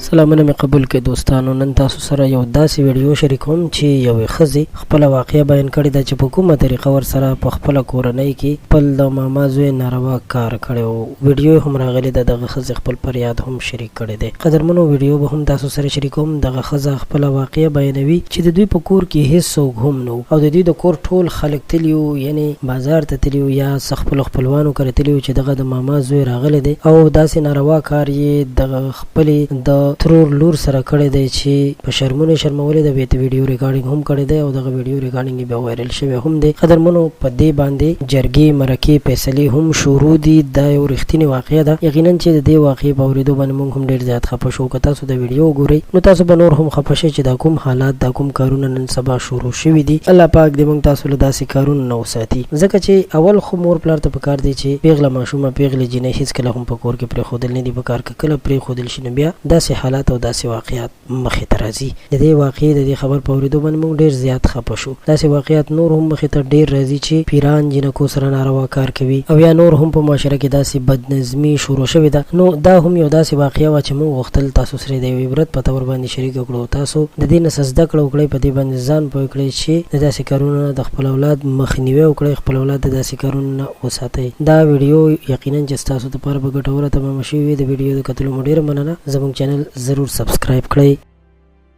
سلامونه مې قبول کړئ دوستانو. نن تاسو سره یو داسې ویډیو شریکوم چې یوې ښځې خپله واقعه بیان کړې ده چې په کومه طریقه ورسره په خپله کورنۍ کې خپل د ماما زوی ناروا کار کړی و. ویډیو هم راغلی ده، دغه ښځې خپل فریاد هم شریک کړی دی. قدرمنو ویډیو به هم تاسو سره شریکوم. دغه ښځه خپله واقعه بیانوي چې د دوی په کور کې هیڅ څوک هم نه او د دوی د کور ټول خلک تلي وو، یعنې بازار ته تلي وو یا خپلو خپلوانو کره تلي وو چې دغه د ماما زوی راغلی دی او داسې ناروا کار یې دغه خپلې د ترور لور سره کړی دی چې په شرمونه شرمولې ده. بیا د ویډیو ریکارډینګ هم کړی دی او دغه ویډیو ریکارډینګ بیا وایرل شوی هم دی. قدرمنو په دې باندې جرګې مرکې فیصلې هم شروع دي. دا یو رښتینې واقعه ده. یقینا چې د دې واقعې په اورېدو باندې موږ هم ډېر زیات خفه شو. که تاسو د ویډیو وګورئ نو تاسو به نور هم خفه شئ چې دا کوم حالات دا کوم کارونه نن سبا شروع شوي دي. الله پاک دې موږ تاسو له داسې کارونو نه وساتي، ځکه چې اول خو مور پلار ته پکار دی چې پیغله ماشومه پیغلې جینۍ هېڅکله هم په کور کې پرېښودل نه دي پکار. که کله پرېښودل شي نو بیا داسې حالات او داسې واقعات مخې ته راځي. د دې واقعې د دې خبر په اورېدو باندې موږ ډېر زیات خفه شو. داسې واقعات نور هم مخې ته ډېر راځي چې پیران جینکو سره ناروا کار کوي او یا نور هم په معاشره کې داسې بدنظمي شروع شوې ده. نو دا هم یو داسې واقعه وه چې موږ غوښتل تاسو سره د یو عبرت په طور باندې شریکه کړو. تاسو د دې نه څه زده کړه وکړئ، په دې باندې ځان پوه کړئ چې د داسې کارونو نه د خپل اولاد مخنیوی وکړئ، خپل اولاد د داسې کارونو نه وساتئ. دا ویډیو یقینا چې ستاسو دپاره به ګټوره تمامه شوې وي. د ویډیو د کتلو مو ډېره مننه. زموږ چینل ضرور سبسکرایب کړئ.